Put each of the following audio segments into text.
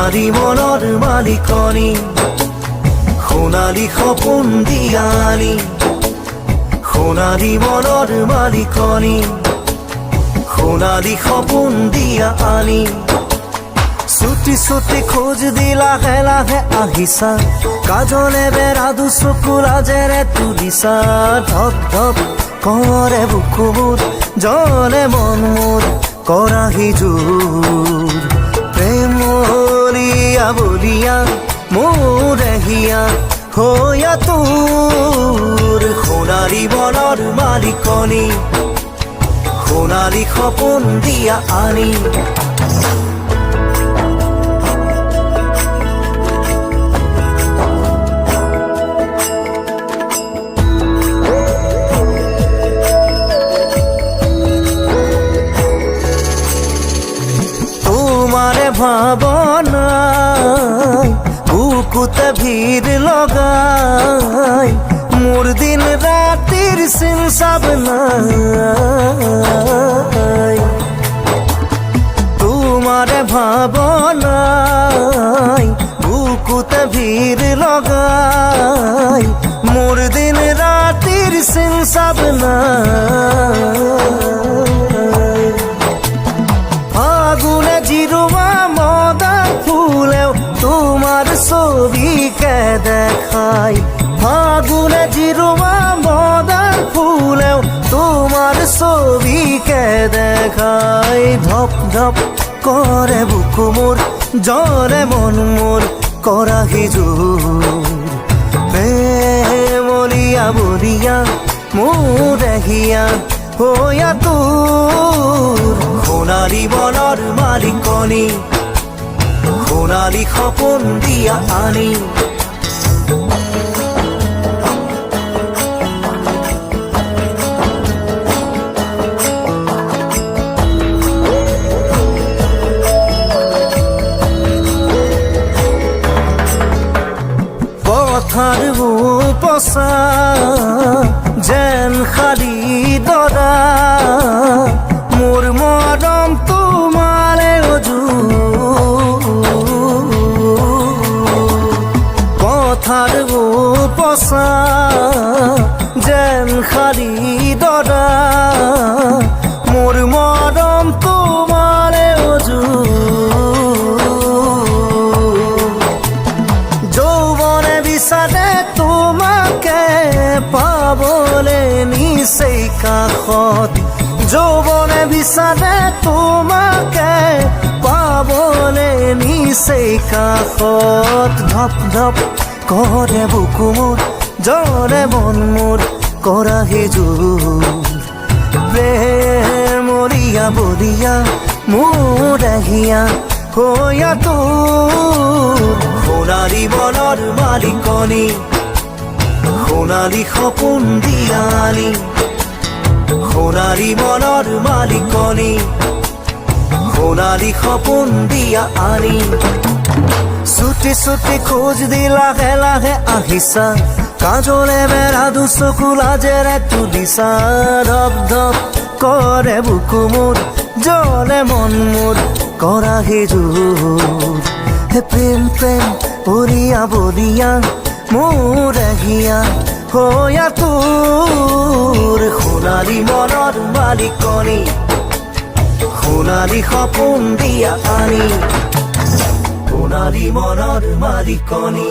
সোণালী মনৰ মালিকনী সোণালী সপোন দিয়ানী সোণালী মনৰ মালিকনী সোণালী সপোন দিয়া আনি ছুটি ছুটি খোজ দি লাহে লাহে আহিছা কাজলে বেৰা দুচকু লাজেৰে তুলিছা ধপ ধপ কৰে বুকু মোৰ জলে মন মোৰ কৰাহি জোৰ প্ৰেমলিয়া বলিয়া মোৰে হিয়া হৈয়া তোৰ সোণালী মনৰ মালিকনী সোণালী সপোন দিয়া আনি তোমারে ভাবনায় বুকুতে ভিড় লগায় মোর দিন রাতির সিনসাব নাই তোমারে ভাবনায় বুকুতে ভিড় লগায় মোর দিন রাতির সিনসাব নাই ফাগুনে জিরুয়া মদা ফুলেও তোমার ছবিকে দেখাই ফাগুনে জিরুয়া মদা ফুলেও তোমার ছবিকে দেখাই ধপ ধপ করে বুকু মোর জলে মন মোর কৰাহি জোৰ প্ৰেমলিয়া বলিয়া মোৰে হিয়া হৈয়া তোৰ সোণালী মনৰ মালিকনী সোণালী সপোন দিয়া আনি পথাৰ পচা যেন খালি দৰা মোৰ মৰম তোমাৰে পথাৰ পচা যেন খালি দৰা মোৰ মৰম তোমাৰে যৌৱনে বিচাৰে তোমাকে পাবলে নিচেই কাষত যৌৱনে বিচাৰে তোমাকে পাবলে নিচেই কাষত ধপ ধপ কৰে বুকু মোৰ জলে মন মোৰ কৰাহি জোৰ প্ৰেমলিয়া বলিয়া মোৰে হিয়া হৈয়া তোৰ সোণালী মনৰ মালিকনী সোণালী সপোন দিয়ানী সোণালী মনৰ মালিকনী সোণালী সপোন দিয়া আনি ছুটি ছুটি খোজ দি লাহে লাহে আহিছা কাজলে বেৰা দুচকু লাজেৰে তুলিছা ধপ ধপ কৰে বুকু মোৰ জলে মন মোৰ কৰাহি জোৰ হে প্ৰেম প্ৰেম বলিয়া বলিয়া মোৰে হিয়া হৈয়া তোৰ সোণালী মনৰ মালিকনী সোণালী সপোন দিয়া আনি সোণালী মনৰ মালিকনী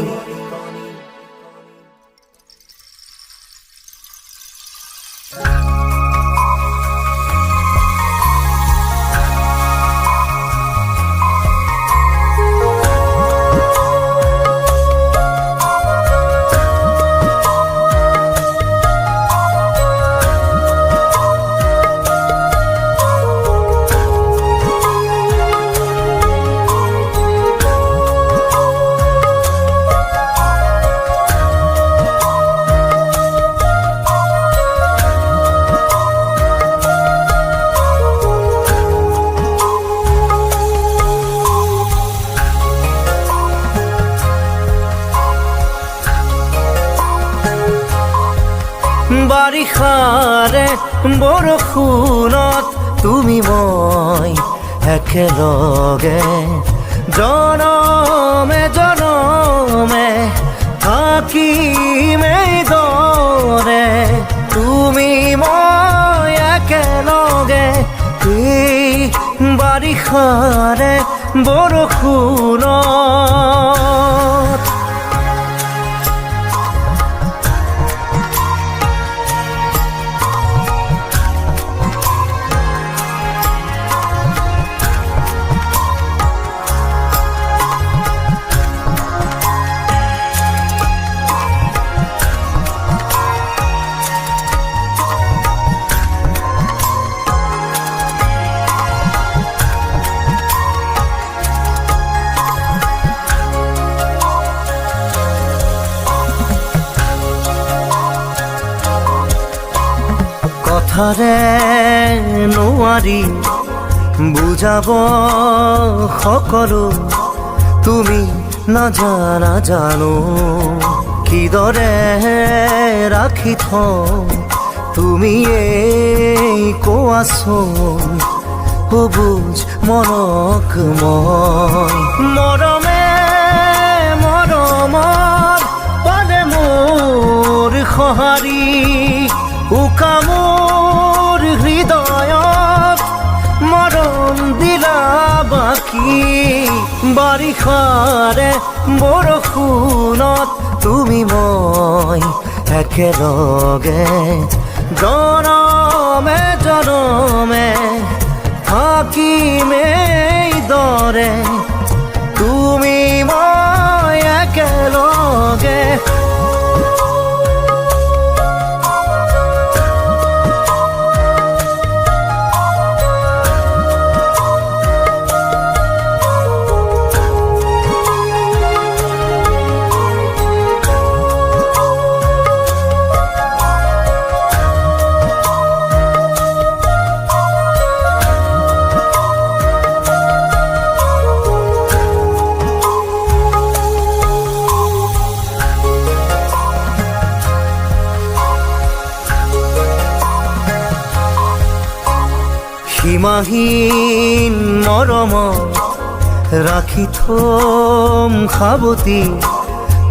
বাৰিষাৰে বৰষুণত তুমি মই একেলগে জনমে জনমে থাকিম এইদৰে তুমি মই একেলগে এই বাৰিষাৰে বৰষুণত কথাৰে নোৱাৰি বুজাব সকলো তুমি নাজানা জানো কিদৰে ৰাখি থওঁ তুমি এই কোৱাচোন বুজ মনক মই মৰমে মৰমৰ পালে মোৰ সঁহাৰি উকা মোৰ হৃদয়ত মৰম দিলা বাকী বাৰিষাৰে বৰষুণত তুমি মই একেলগে জনমে জনমে থাকিম এইদৰে তুমি মই একেলগে সীমাহীন মৰমত ৰাখি থম সাৱটি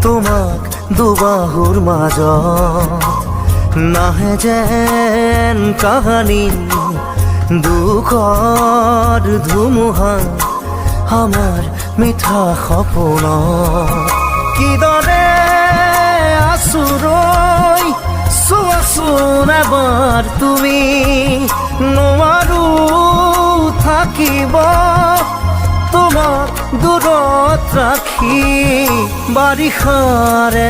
তোমাক দুবাহুৰ মাজত নাহে যেন কাহানী দুখৰ ধুমুহা আমাৰ মিঠা সপোনত কিদৰে আছো ৰৈ চোৱাচোন এবাৰ তুমি নোৱাৰো থাকিব তোমাক দূৰত ৰাখি বাৰিষাৰে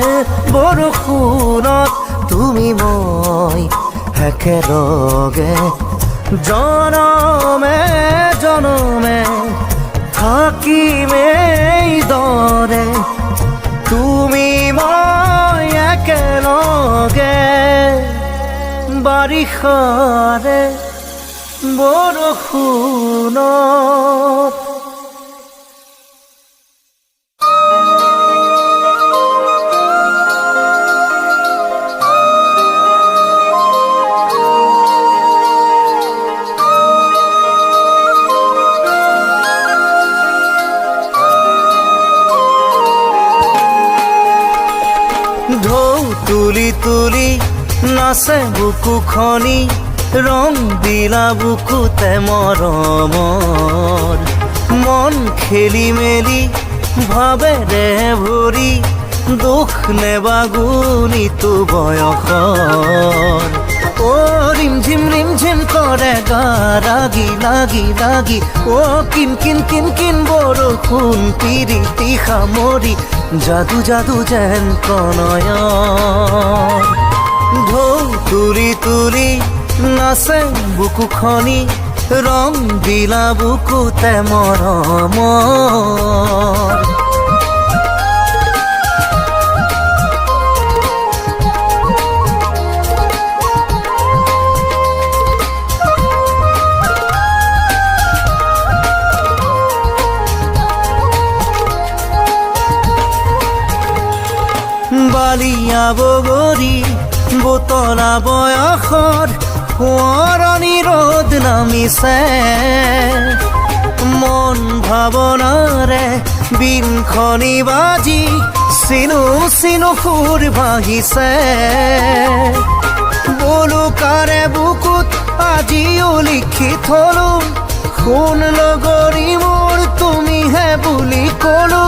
বৰষুণত তুমি মই একেলগে জনমে জনমে থাকিম এইদৰে তুমি মই একেলগে বাৰিষাৰে বৰষুণত ঢৌ তুলি তুলি নাচে বুকুখনি ৰং দিলা বুকুতে মৰমৰ মন খেলি মেলি ভাবেৰে ভৰি দুখ নেবাগুনিতো বয়সৰ ও ৰিমঝিম কৰে গা লাগি লাগি লাগি ও কিন কিন কিন কিন বৰষুণ পিৰিতি সামৰি যাদু যাদু যেন প্ৰণয়ন ঢৌ তুলি তুলি নাচে বুকুখনি ৰং দিলা বুকুতে মৰমৰ বালিয়া বগৰী বোতলা বয়সত সোঁৱৰণি ৰ'দ নামিছে মন ভাৱনাৰে বিনখনি বাজি চিনো চিনো সুৰ ভাহিছে বলুকাৰে বুকুত আজিও লিখি থলো শুন লগৰী মোৰ তুমিহে বুলি কলো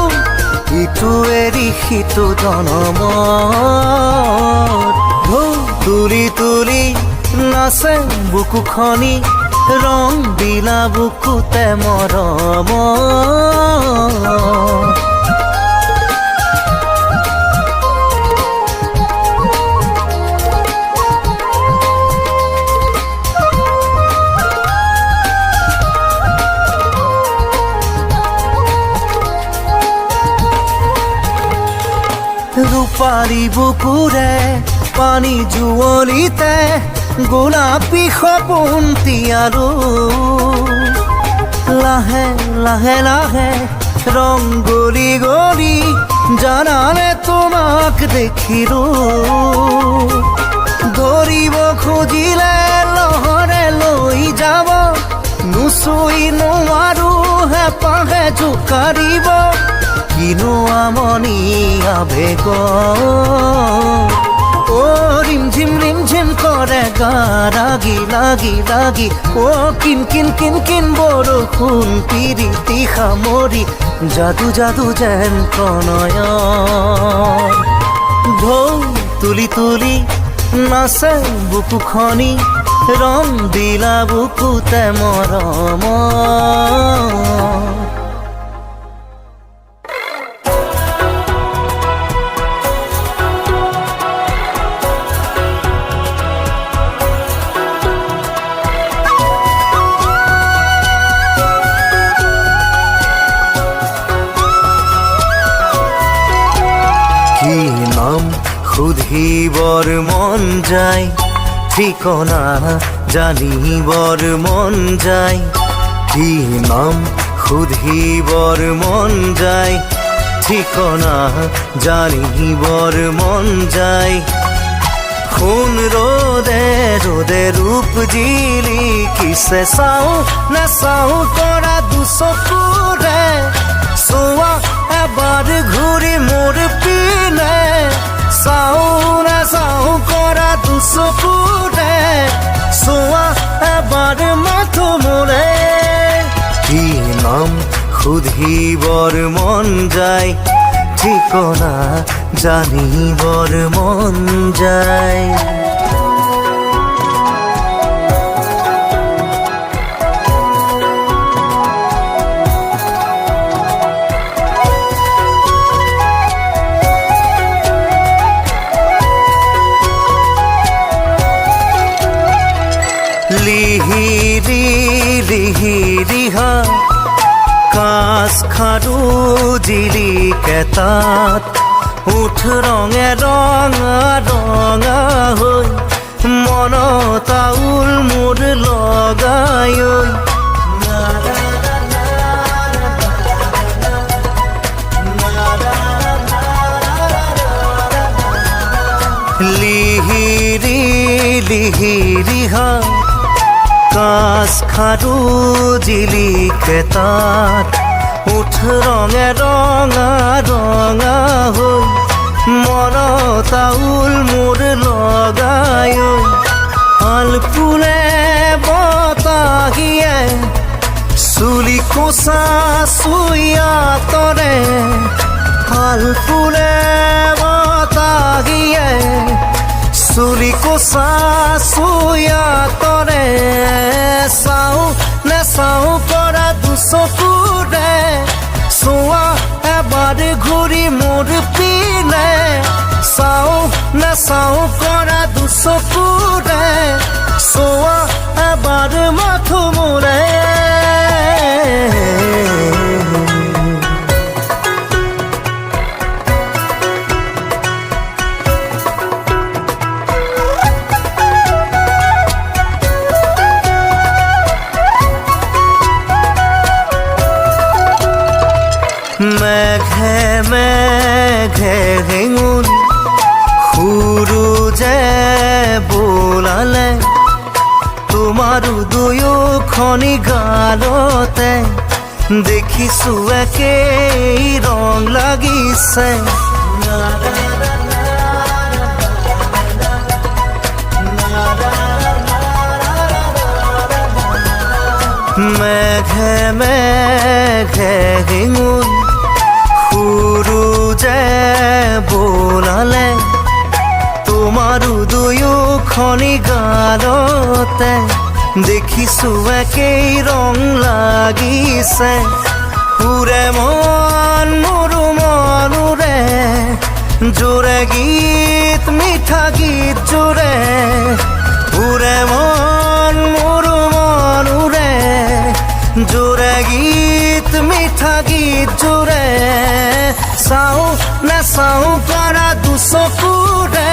ইটো এৰি সিটো জনমত ঢৌ তুলি তুলি নাচে বুকুখনি ৰং দিলা বুকুতে মৰমত ৰূপালী বুকুৰে পানী জুৱলিতে গোলাপী সপোন তিয়ালো লাহে লাহে লাহে ৰং গলি গলি জানানে তোমাক দেখিলো ধৰিব খুজিলে লহৰে লৈ যাব নুচুই নোৱাৰো হেঁপাহে জোকাৰিব কিনো আমনি আবেগ ও ৰিমঝিম কৰে গা লাগি লাগি লাগি ও কিন কিন কিন কিন বৰষুণ পিৰিতি সামৰি যাদু যাদু যেন প্ৰণয় ঢৌ তুলি তুলি নাচে বুকুখনি ৰং দিলা বুকুতে মৰমত কি নাম সুধিবৰ মন যায় ঠিকনা জানিবৰ মন যায় কি নাম সুধিবৰ মন যায় ঠিকনা জানিবৰ মন যায় খুন ৰ'দে ৰ'দে ৰূপ জিলি কিছে চাওঁ নাচাওঁ কৰা দুচকুৰে চোৱা এবাৰ ঘূৰি মোৰ পিনে চাওঁ নাচাওঁ কৰা দুচকুৰে চোৱা এবাৰ মাথো মোৰে কি নাম সুধিবৰ মন যায় ঠিকনা জানিবৰ মন যায় লিহিৰি লিহিৰিহা কাঁচ খাৰু জিলিকেটাত উঠ ৰঙে ৰঙা ৰঙা হৈ মনত আউল মোৰ লগাই লিহিৰি লিহিৰিহা কাঁচ খাৰু জিলিকেটাত উঠ ৰঙে ৰঙা ৰঙা হৈ মনত আউল মোৰ লগাই আল ফুলে বতাহিয়ে চুলি কোচা চুইয়া তৰে আল ফুলে বতাহিয়ে চুলি কোচা চুইয়া তৰে চাওঁ নেচাওঁ কৰা দুচকুৰে চোৱা এবাৰ ঘূৰি মোৰ পিনে চাওঁ নেচাওঁ কৰা দুচকুৰে চোৱা এবাৰ মাথো মোৰে মেঘে মেঘে হেঙুল সুৰুজে বোলালে তোমাৰো দুয়োখনি গালতে দেখিছো একেই ৰং লাগিছে মেঘে মেঘে শিঙুল সুৰুজে বোলালে তোমাৰো দুয়োখনি গালতে দেখিছো একেই ৰং লাগিছে উৰে মন মোৰো মনুৰে জোৰে গীত মিঠা গীত জোৰে উৰে মন মোৰো মনুৰে জোৰে গীত মিঠা গীত জোৰে চাও নাচাও কৰা দুচকুৰে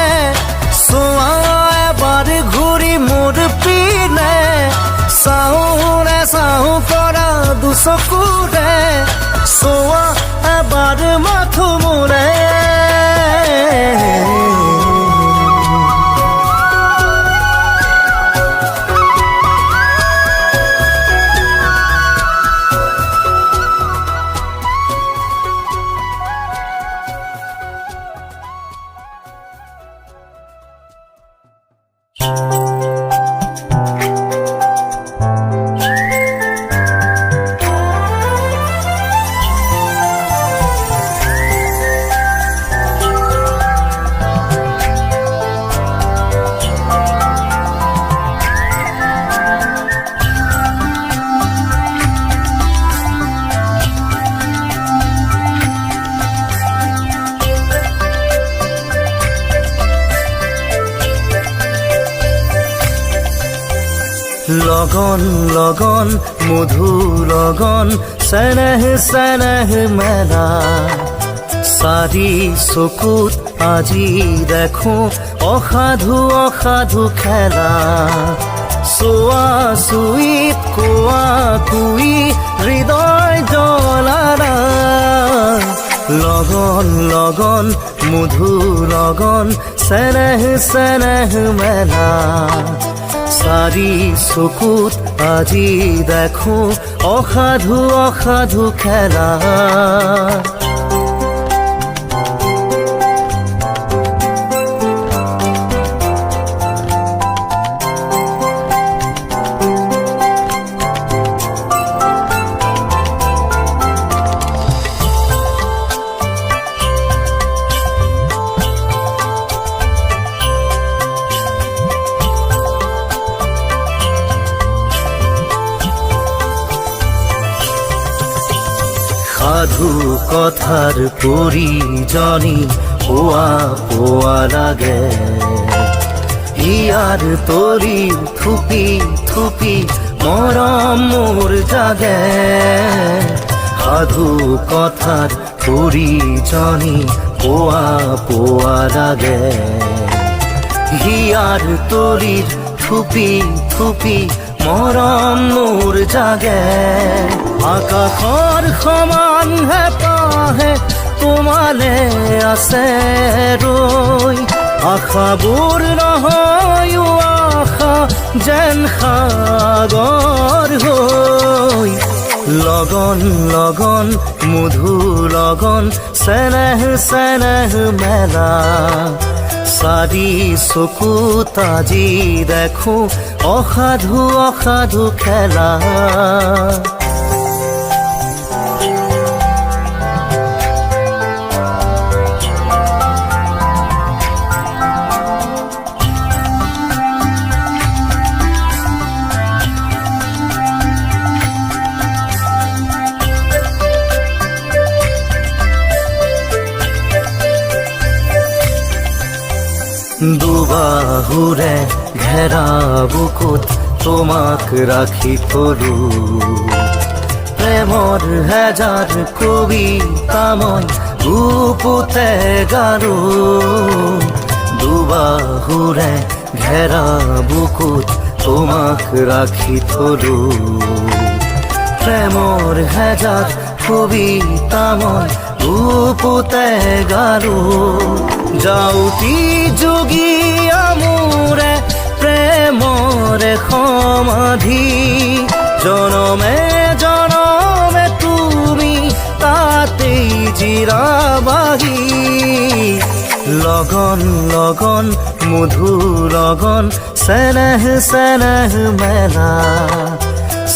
চোৱা এবাৰ ঘূৰি মোৰ পিনে চাও নাচাও কৰা দুচকুৰে চোৱা এবাৰ মাথো মোৰে লগন লগন মধু লগন চেনেহ চেনেহ মেলা চাৰি চকুত আজি দেখো অসাধু অসাধু খেলা চোৱা চুইত কোৱা কুই হৃদয় জ্বলাৰা লগন লগন মধু লগন চেনেহ চেনেহ মেলা চাৰি চকুত আজি দেখো অসাধু অসাধু খেলা সাধু কথাৰ পৰিজনী পোৱা পোৱা লাগে ইয়াৰ তৰি থুপি থুপি মৰম মোৰ জাগে সাধু কথাৰ পৰিজনী পোৱা পোৱা লাগে ইয়াৰ তৰিৰ থুপি থুপি মৰম মোৰ জাগে আকাশৰ সমান হেঁপাহে তোমালে আছে ৰৈ আশাবোৰ নহয় আশা যেন সাগৰ হৈ লগন লগন মধু লগন চেনেহ চেনেহ মেলা চাৰি চকুত আজি দেখো অসাধু অসাধু খেলা দুবাহুৰে ঘেৰা বুকুত তোমাক ৰাখি থলো প্ৰেমৰ হেজাৰ কবিতা মই বুকুতে গাৰো দুবাহুৰে ঘেৰা বুকুত তোমাক ৰাখি থলো প্ৰেমৰ হেজাৰ কবিতা মই বুকুতে গাৰো যাওতি যোগীয়া মোৰে প্ৰেমৰে সমাধি জনমে জনমে জিৰাবাহী লগন লগন মধুৰ লগন চেনেহ চেনেহ মেলা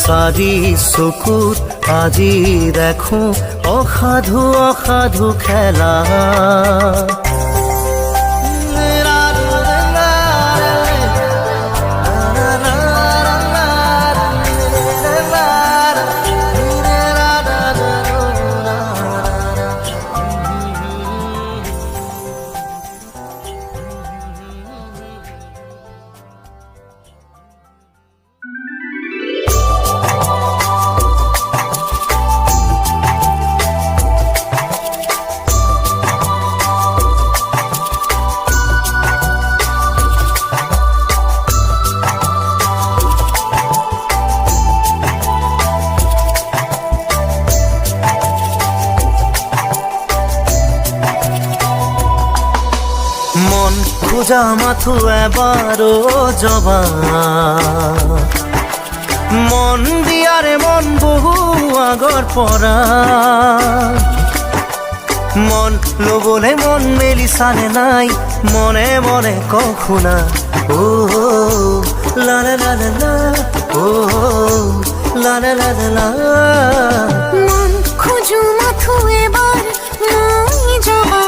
চাৰি চকুত আজি দেখো অসাধু অসাধু খেলা খোজা মাথো এবাৰও জবা মন দিয়াৰে মন বহু আগৰ পৰা মন লবলে মন মেলি চানে নাই মনে মনে কখুনা ও লা লা লা লা ও লা লা লা লা মন খোঁজো মাথো এবার মই জবা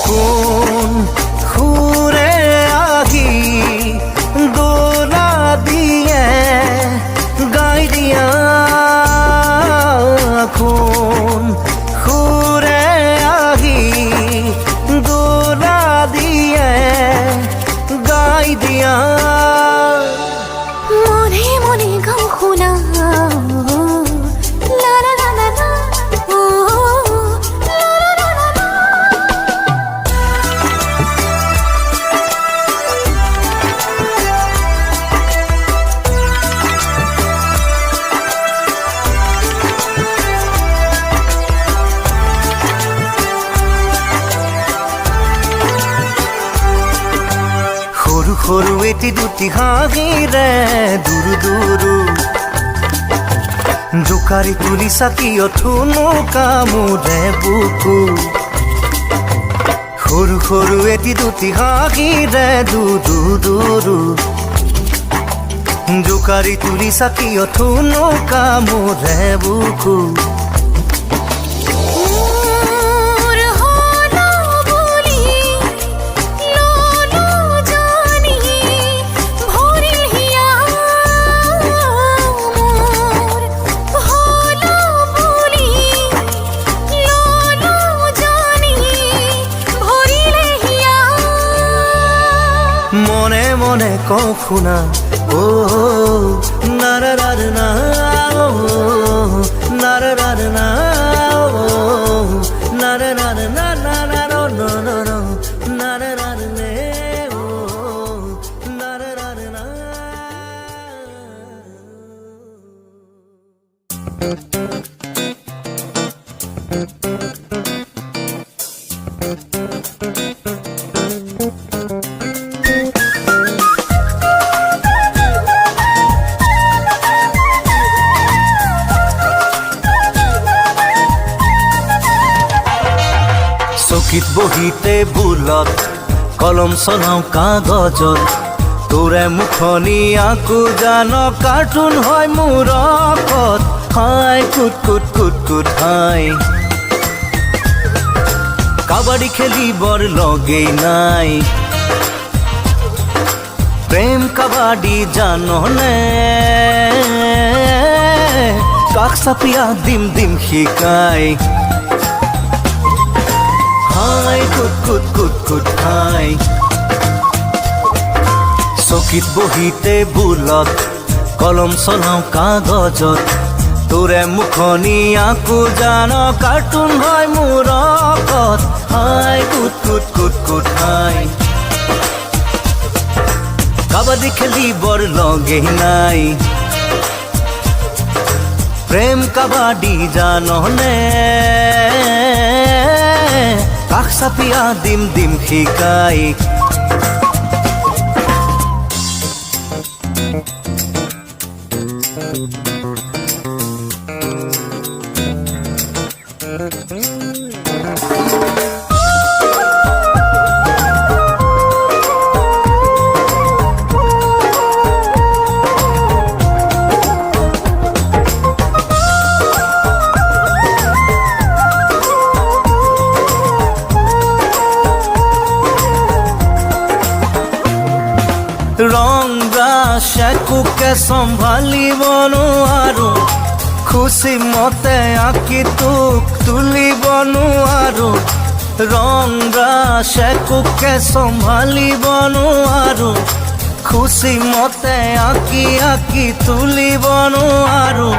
কোন সুৰে আহি দোলা দিয়ে গাই দিয়া কোন সুৰে আহি দোলা দিয়ে গাই দিয়া মনে মনে গাও শুনা সৰু এটি দুটি হাঁহিৰে দূৰু দূৰু জোকাৰি তুলি চাকি অথুনো কামোৰে বুকু সৰু সৰু এটি দুটি হাঁহিৰে দূৰু দূৰু জোকাৰি তুলি চাকি অথুনো কামোৰে বুকু মনে মনে কখুনা ও নারার না ও নারার না ও নারার না নারার নো নো নো নারার নে ও নারার না চকীত বহি টেবুলত কলম চলাওঁ কাগজত তোৰে মুখনি আকো জান কাৰ্টুন হয় মোৰ অকত হাই কুট কুট কুট কুট হাই কাবাডী খেলিবৰ লগেই নাই প্ৰেম কাবাডী জাননে কাষ চাপিয়া দিম দিম শিকাই হাই কুট কুট কুট কুট হাই চকীত বহি টেবুলত কলম চলাও কাগজত তোৰে মুখনি আকো জান কাৰ্টুন হয় মোৰ অকত হাই কুট কুট কুট কুট হাই কাবাডী খেলিবৰ লগেই নাই প্ৰেম কাবাডী জাননে কাষ চাপিয়া দিম দিম শিকাই ৰং ব্ৰাছ একোকে চম্ভালিব নোৱাৰো খুচি মতে আঁকি তোক তুলিব নোৱাৰো ৰং ব্ৰাছ একোকে চম্ভালিব নোৱাৰো খুচি মতে আঁকি আঁকি তুলিব নোৱাৰো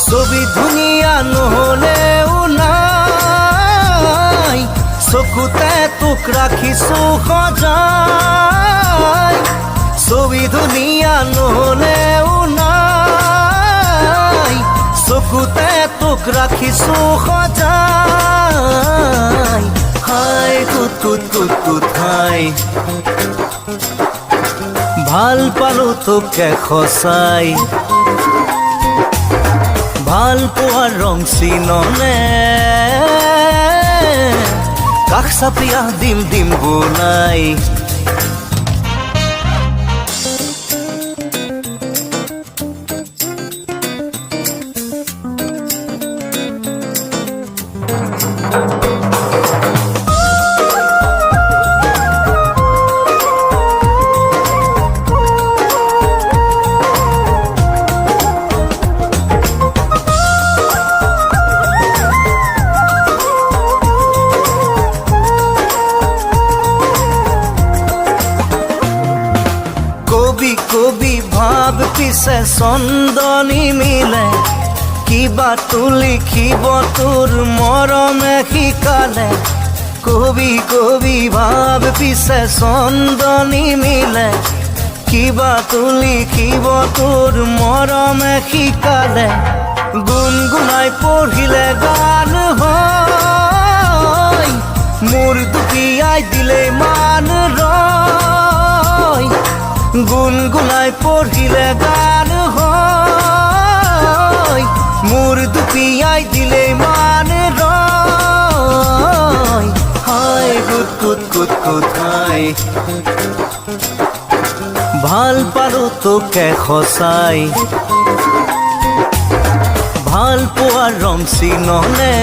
ছবি ধুনীয়া নহ'লেও নাই চকুতে তোক ৰাখিছো সজাই ছবি ধুনীয়া নহ'লেও নাই চকুতে তোক ৰাখিছো সজাই হাই কুট কুট কুট কুট হাই ভাল পালো তোকে সঁচাই ভাল পোৱাৰ ৰং চিননে কাষ চাপিয়া দিম দিম বোলাই কবি ভাব পিছে চন্দনী মিলে কিবা তো লিখিব তোৰ মৰমে শিকালে কবি কবি ভাব পিছে চন্দনী মিলে কিবা তো লিখিব তোৰ মৰমে শিকালে গুণগুণাই পঢ়িলে গান হয় মোৰ দুখিয়াই দিলে মান ৰয় গুণগুণাই পঢ়িলে গান হয় মোৰ দুখিয়াই দিলে মান ৰয় হাই কুট কুট কুট কুট হাই ভাল পালো তোকে সঁচাই ভাল পোৱাৰ ৰং চিননে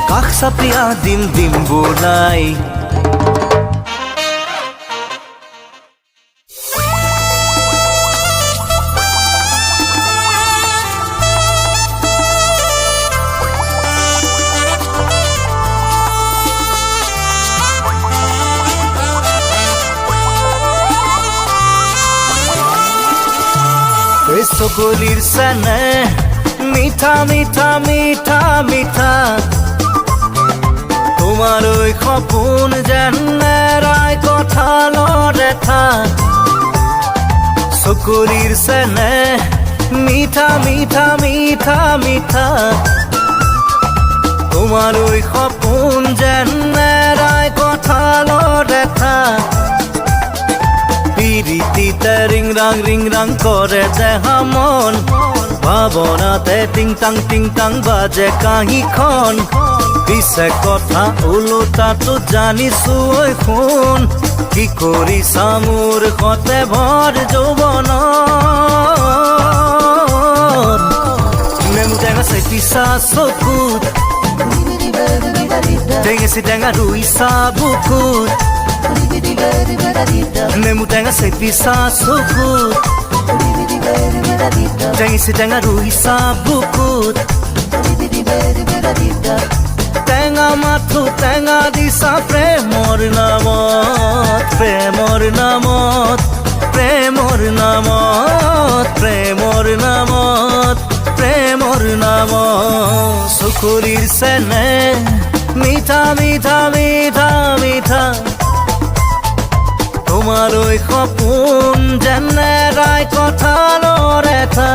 কাষ চাপিয়া দিম দিম বোলাই চকলিৰ চেনে মিঠা মিঠা মিঠা মিঠা তোমালৈ সপোন যেন নেৰাই কঁঠালৰ ৰেঠা চকলিৰ চেনে মিঠা মিঠা মিঠা মিঠা তোমালৈ সপোন যেন নেৰাই কঁঠালৰ ৰেঠা পিৰিতিতে ৰিং ৰাং কৰে দেহা মন ভাৱনাতে টিং টাং বাজে কাহিখন পিছে কথা ওলোটাটো জানিছো ঐ শুন কি কৰিছা মোৰ কতে ভৰ যৌৱনত নেমু টেঙা চেপিছা চকুত টেঙেচি টেঙা ৰুইছা বুকুত নেমু টেঙা চেপিছা চকুত টেঙেচি টেঙা ৰুইছা বুকুত টেঙা মাথো টেঙা দিছা প্ৰেমৰ নামত প্ৰেমৰ নামত প্ৰেমৰ নামত প্ৰেমৰ নামত প্ৰেমৰ নামত চকুৰিৰ চেনে মিঠা মিঠা মিঠা মিঠা তোমালৈ সপোন যেনে ৰায় কঁঠালৰ এটা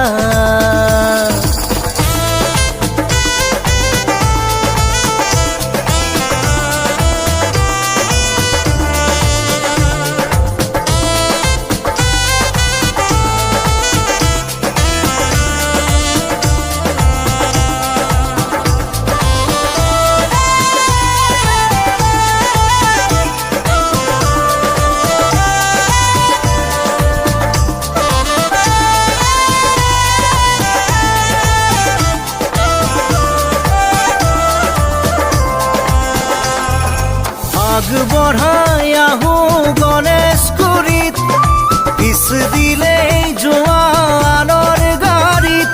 বঢ়াই আহো গণেশগুৰিত পিছ দিলেই জোৱানৰ গাড়ীত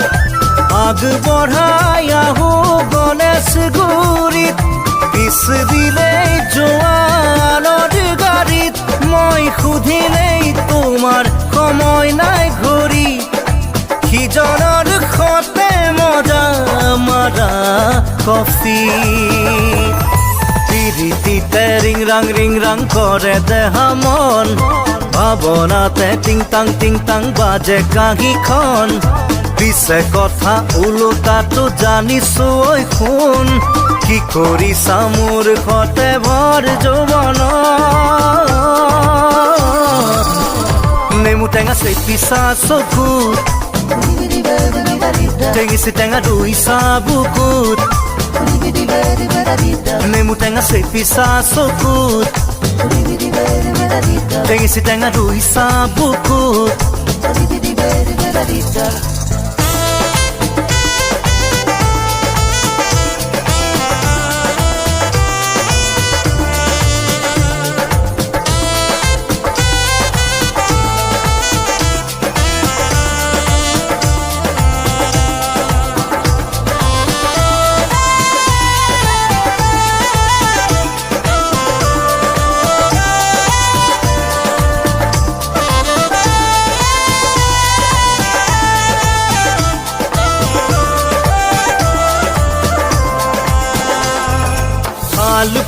আগ বঢ়াই আহো গণেশগুৰিত পিছ দিলেই জোৱানৰ গাড়ীত মই সুধিলেই তোমাৰ সময় নাই ঘূৰি সিজনৰ সতে মজা মাৰা কফি রীতিতে রিং রাং করে দেহা মন ভাবনাতে টিং টাং বাজে কাহিখন পিছে কথা ওলোটাটো জানিছো ঐ শুন কি কৰিছা মোৰ সতে ভৰ যৌৱনত নেমু টেঙা চেপিছা চকুত টেঙেচি টেঙা ৰুইছা বুকুত নেমু টেঙা চেপিছা চকুত টেঙেচি টেঙা ৰুইছা বুকুত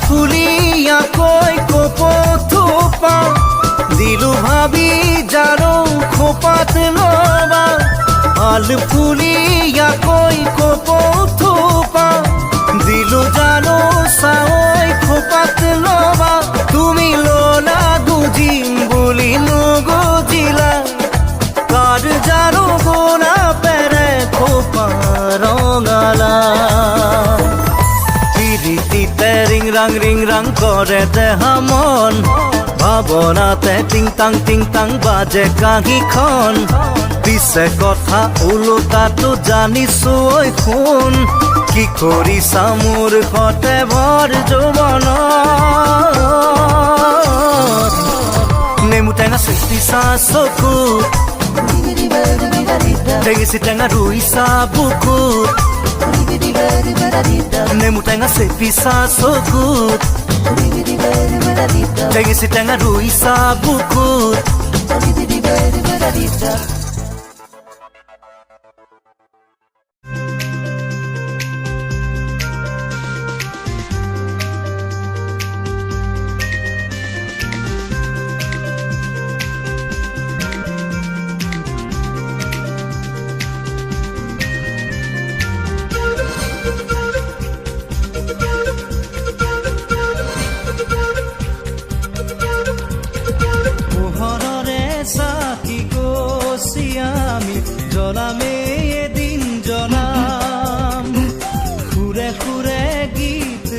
ফুলিয়াকৈ কপথোপা দিলো ভাবি জানো খোপাত লবা আল ফুলিয়াকৈ কপথোপা দিলো জানো চাই খোপাত লবা তুমি ললা বুজিম বুলি নুগুজিলা কার জানো গোনা পেরে খোপা রঙালা রীতিতে রিং রাং করে দেহা মন ভাবনাতে টিং টাং বাজে কাহিখন পিছে কথা ওলোটাটো জানিছো ঐ শুন কি কৰিছা মোৰ সতে ভৰ যৌৱনত নেমু টেঙা চেপিছা চকুত টেঙেচি টেঙা ৰুইছা বুকুত নেমু টেঙা চেপিছা চকুত টেঙেচি টেঙা ৰুইছা বুকুত জলামে এদিন জলাম সুৰে সুৰে গীত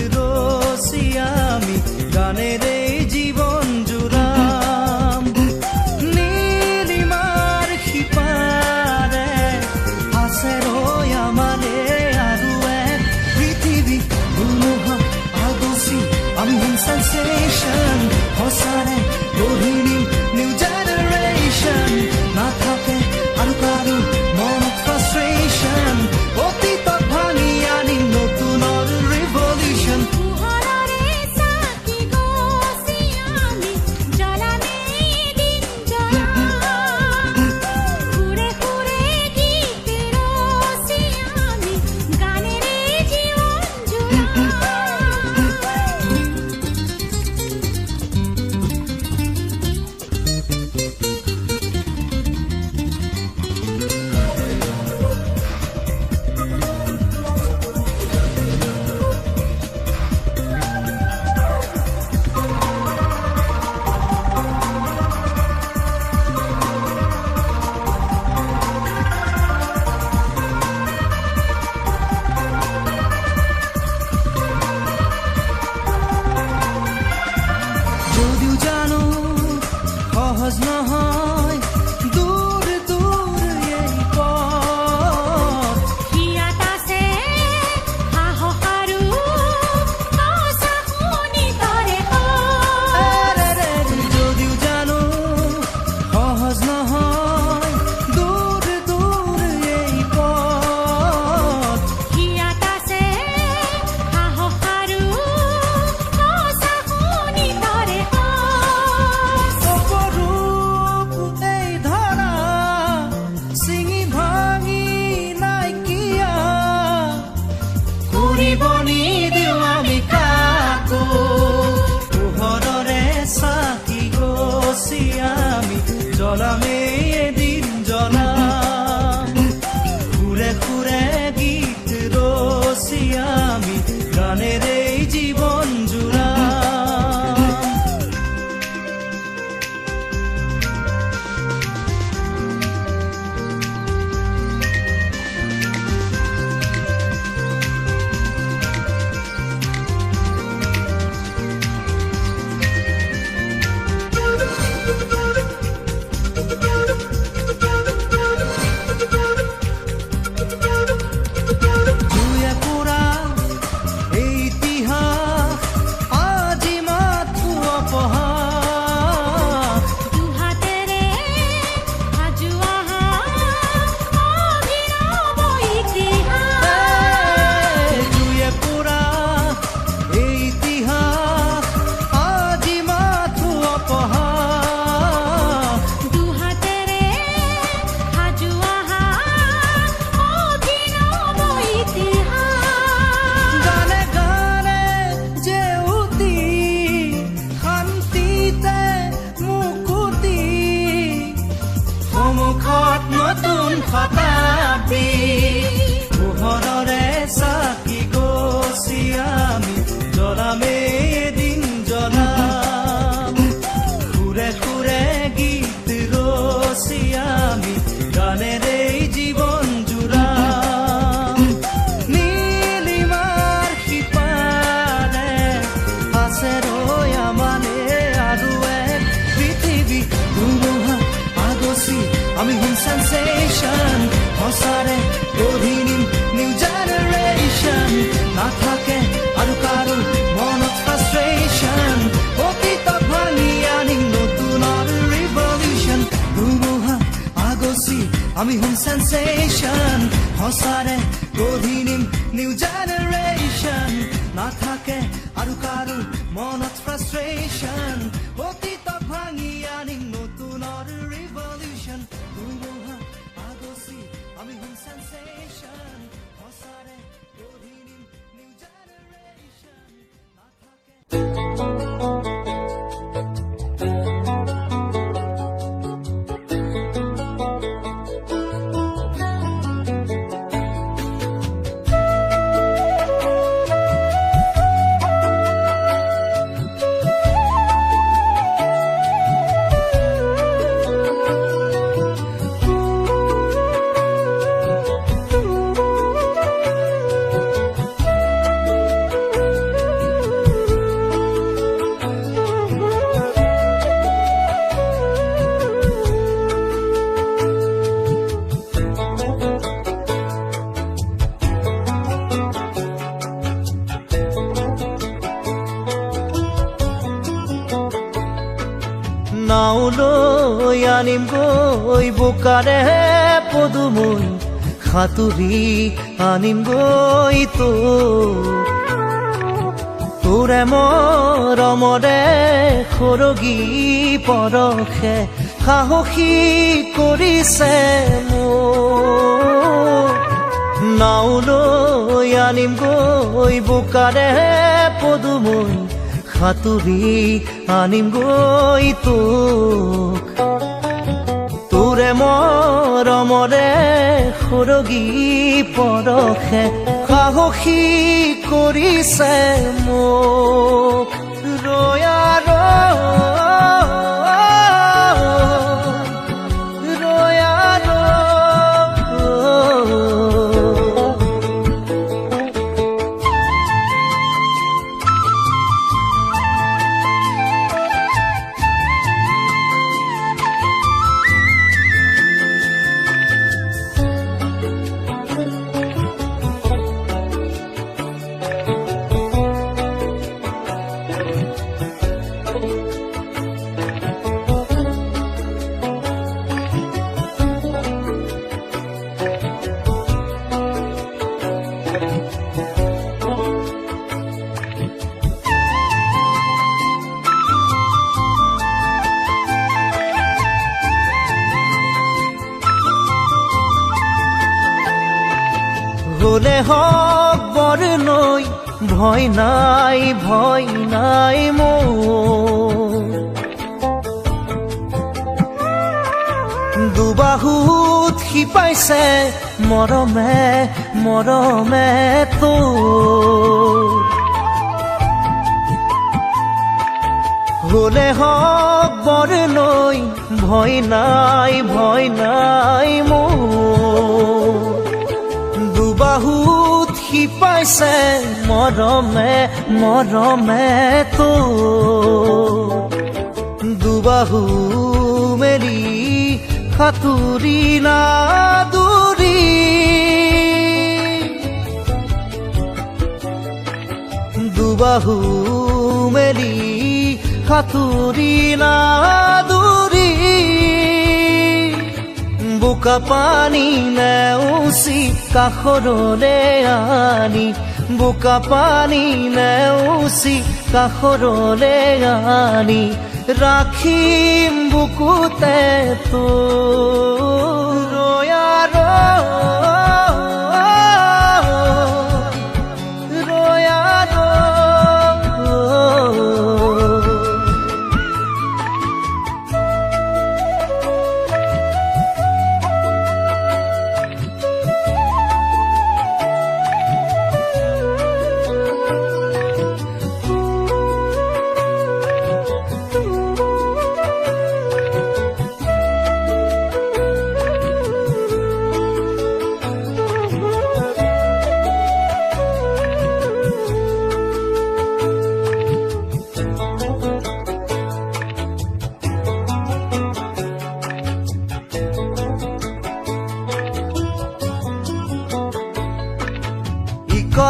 নতুন শতাব্দী পোহৰৰে চাকি গছি আমি জ্বলামে এদিন জ্বলাম সুৰে সুৰে গীত ৰচি আমি গানেৰে জীৱন জোৰাম নীলিমাৰ সিপাৰে আছে ৰৈ আমালে আৰু এক পৃথিৱী ধুমুহা আগচি আমি হম সেন্সেশন সঁচাৰে গঢ়ি নিম নিউ জেনেৰেশ্যন নাথাকে আৰু কাৰো মনত ফ্ৰাষ্ট্ৰেশ্যন অতীতক ভাঙি আনিম নতুনৰ ৰিভলিউশ্যন ধুমুহা আগচি আমি হম সেন্সেশন সঁচাৰে গঢ়ি নিম নিউ জেনেৰেশ্যন নাথাকে আৰু কাৰো মনত ফ্ৰাষ্ট্ৰেশ্যন অতীতক ভাঙি আনিম নতুনৰ ৰিভলিউশ্যন ধুমুহা আগচি আমি হম সেন্সেশ্যন সঁচাৰে গঢ়ি নিম নিউ জেনেৰেশ্যন নাথাকে নাওলৈ আনিম গৈ বোকাৰে পদুমৈ সাঁতুৰি আনিম গৈ তোৰে মৰমৰে সৰগী পৰশে সাহসী কৰিছে মোক নাওলৈ আনিম গৈ বোকাৰে পদুমৈ সাঁতুৰি আনিম গৈ তোৰে মৰমৰে সৰগী পৰশে সাহসী কৰিছে মোক ৰয়া হলে হক বৰনৈ ভয় নাই মোৰ দুবাহুত শিপাইছে মৰমে তোৰ হলে হক বৰনৈ ভয় নাই মোৰ দুবাহুত শিপাইছে মৰমে তোৰ দুবাহু মেলি সাঁতুৰি নাদুৰি দুবাহু মেলি সাঁতুৰি নাদুৰি বোকা পানী নেওচি কাষৰলে আনি বোকা পানী নেওচি কাষৰলে আনি ৰাখিম বুকুতে তোৰ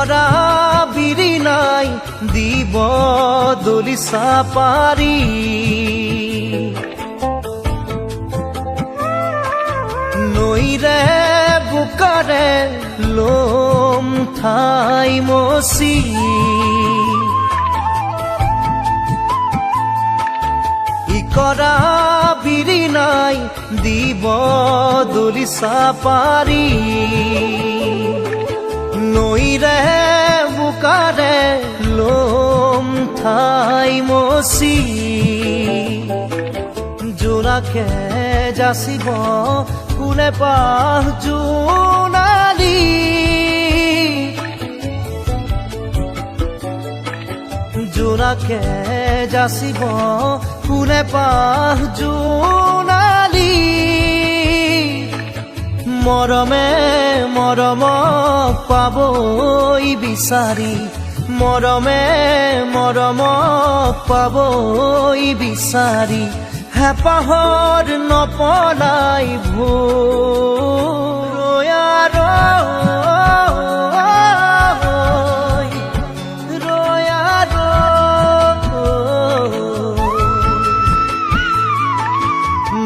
ইকৰা বিৰি নাই দিব দলিচা পাৰি নৈৰে বোকাৰে লম ঠাই মচি ইকৰা বিৰি নাই দিব দলিচা পাৰি নৈৰে বোকাৰে লম ঠাই মচি জোনাকে যাচিব কোনে পাহ জোনালী জোনাকে যাচিব কোনে পাহ জোনালী মৰমে মৰমক পাবই বিচাৰি মৰমে মৰমক পাবই বিচাৰি হেঁপাহৰ নপলাই ভৈয়াৰ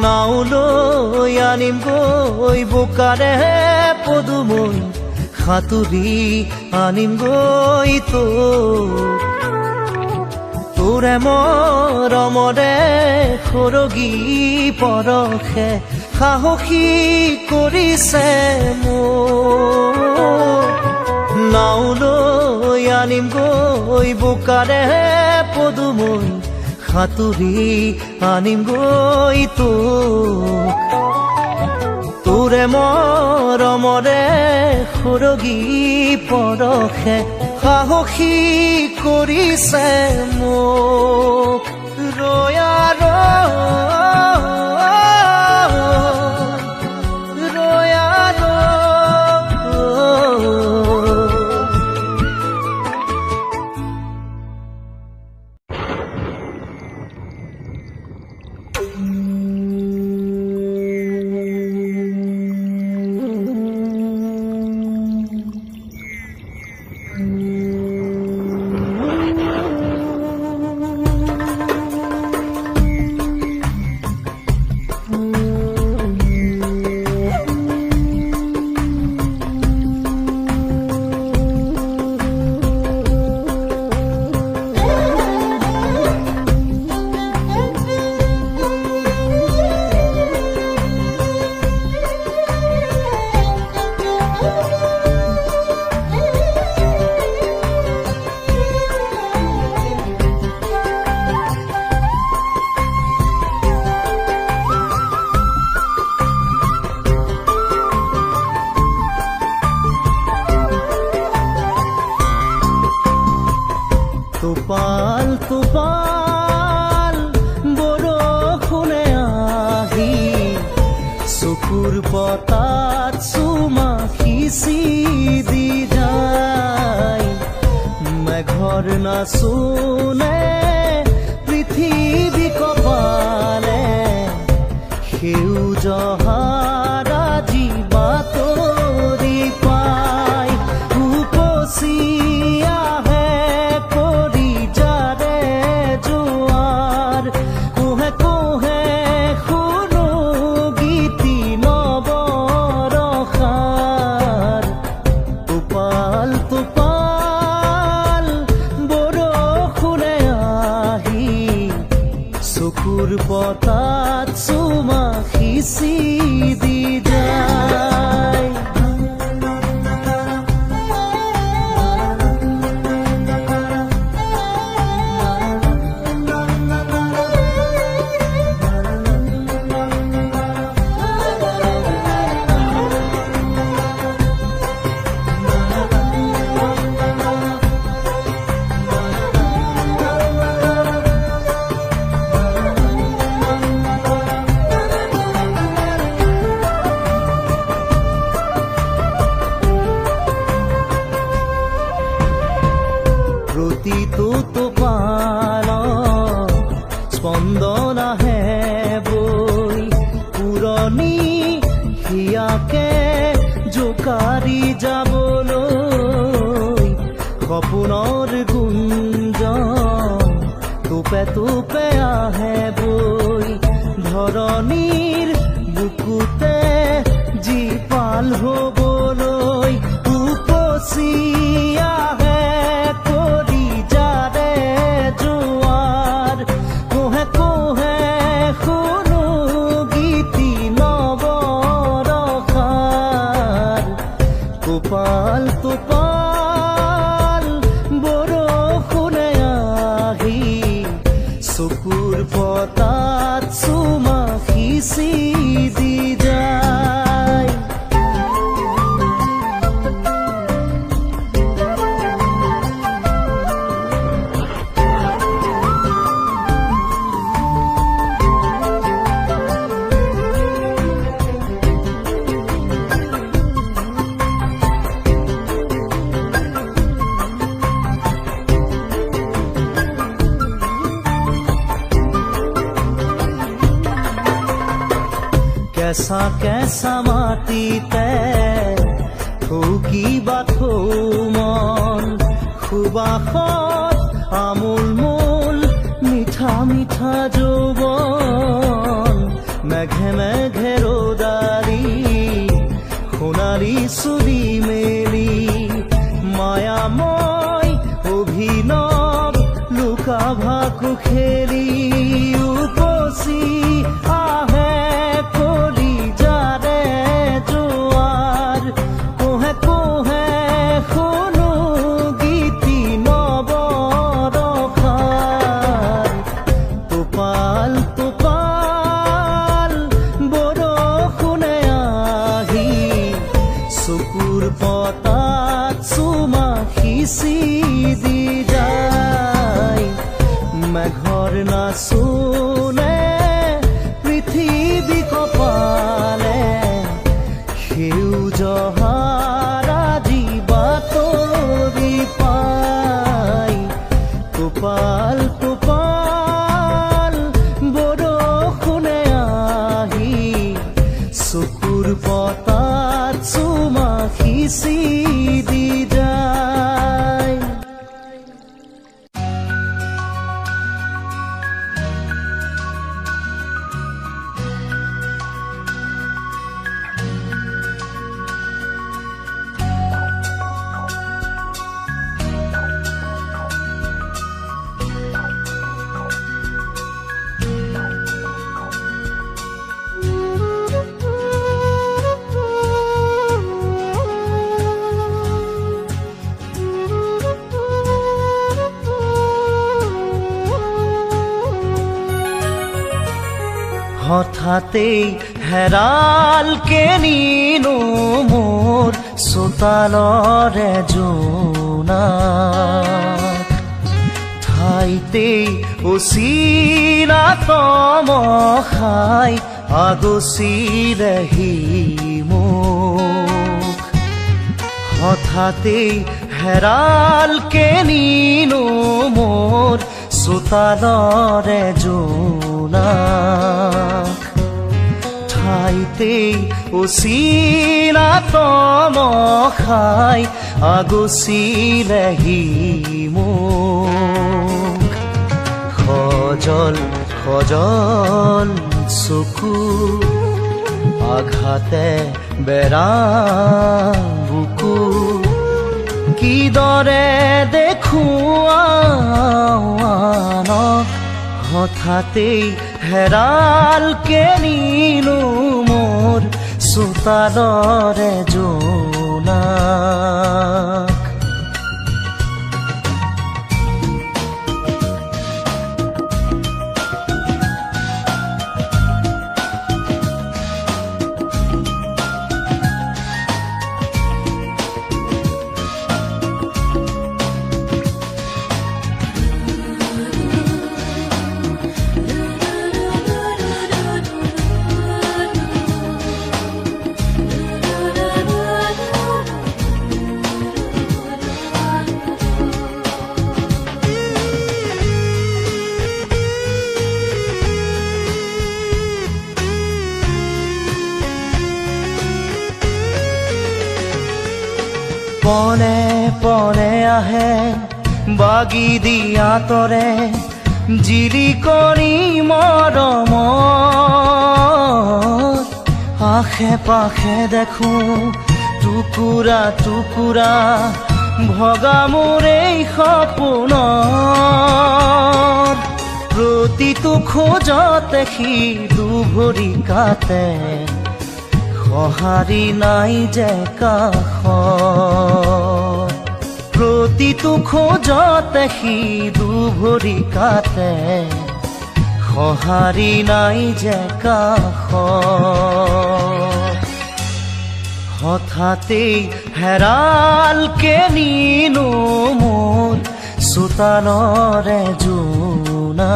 নাওলৈ আনিম গৈ বোকাৰে পদুমৈ সাঁতুৰি আনিম গৈ তোৰে মৰমৰে সৰগী পৰশে সাহসী কৰিছে মোক নাওলৈ আনিম গৈ বোকাৰে পদুমৈ সাঁতুৰি আনিম গৈ তোৰে মৰমৰে সৰগী পৰশে সাহসী কৰিছে মোক ৰয়াৰ টোপাল টোপাল বৰষুণে আহি চকুৰ পতাত চুমা সিঁচি দি যায় মেঘৰ নাচোনে পৃথিৱী কপালে সেউজ হাৰা জীৱা তৰি পাই উপচি চকুৰ পতাত চুমা সিঁচি টোপে আহে বৈ ধৰণীৰ বুকুতে জীপাল হ'বলৈ উপচি আহে কৰি যাৰে জোৱাৰ কোহে কোহে শুনো গীতি নৱৰসাৰ টোপাল টোপাল বৰষুণে আহি চকুৰ পতাত চুমা সিঁচি দি যায় কেঁচা কেঁচা মাটিতে থৌকিবা থৌ মন সুবাসত আমোল মোল মিঠা মিঠা যৌৱন মেঘে মেঘে ৰ'দাৰি সোণালী চুলি মেলি মায়াময় অভিনৱ লুকা ভাকু খেলি উপচি আহে কলি যাৰে জোৱাৰ কোহে কোহে শুনো গীতি নৱৰসাৰ টোপাল টোপাল বৰষুণে আহি চকুৰ পতাত চুমা সিঁচি দি যায় মেঘৰ নাচোনে পৃথিৱী কপালে সেউজ হাৰাজি বাতৰি পাই টোপাল টোপাল বৰষুণে আহি চকুৰ পতাত চুমা সিঁচি দি যায় হঠাতেই হেৰাল কেনিনো মোৰ চোতালৰে জোনাক ঠাইতেই অচিনা তমসাই আগচিলেহি মোক হঠাতেই হেৰাল কেনিনো মোৰ চোতালৰে জোনাক ঠাইতেই অচিনা তমসাই আগচিলেহি মোক সজল সজল চকু আঘাতে বেৰা বুকু কিদৰে দেখুৱানক হঠাতেই হেৰাল কেনিনো মোৰ চোতালৰে জোনাক পনে পনে আহে বাগি দিয়া তৰে জিলিকনি মৰমত আশে পাশে দেখো টুকুৰা টুকুৰা ভগা মোৰ এই সপোনৰ প্ৰতিটো খোজতে সি দুভৰি কাটে সঁহাৰি নাই যে কাষত প্ৰতিটো খোজতে সি দুভৰি কাটে সঁহাৰি নাই যে কাষত হঠাতেই হেৰালকে নিনো মোৰ চোতালৰে জোনাক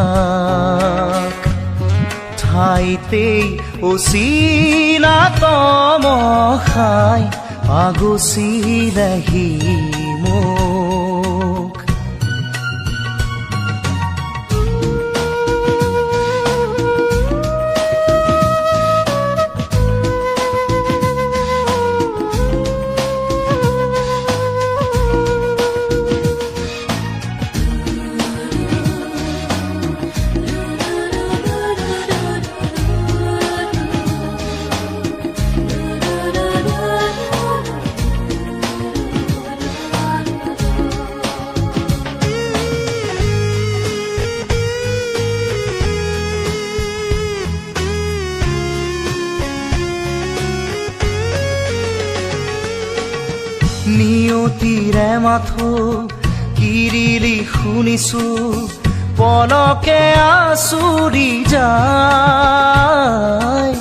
ঠাইতেই অচিনা তমসাই আগচিলেহি মোক নিয়তিৰে মাথো কিৰিলি শুনিছো পলকে আচুৰি যায়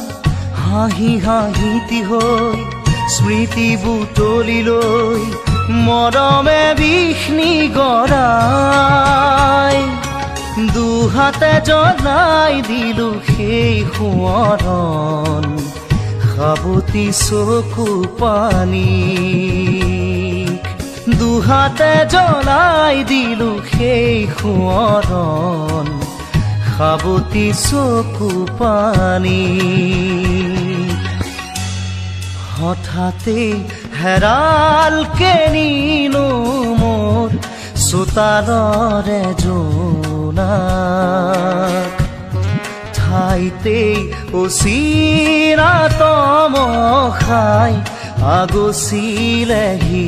হাঁহি হাঁহিতি হৈ স্মৃতি বুটলি লৈ মৰমে বিষ্ণি গৰাই দুহাতে জ্বলাই দিলো সেই সোঁৱৰণ সাবতি চকু পানী দুহাতে জ্বলাই দিলো সেই সোঁৱৰণ সাবতি চকু পানী হঠাতেই হেৰালকে নিনো মোৰ চোতালৰে জোনাক ঠাইতেই অচিনা তমসাই আগচিলেহি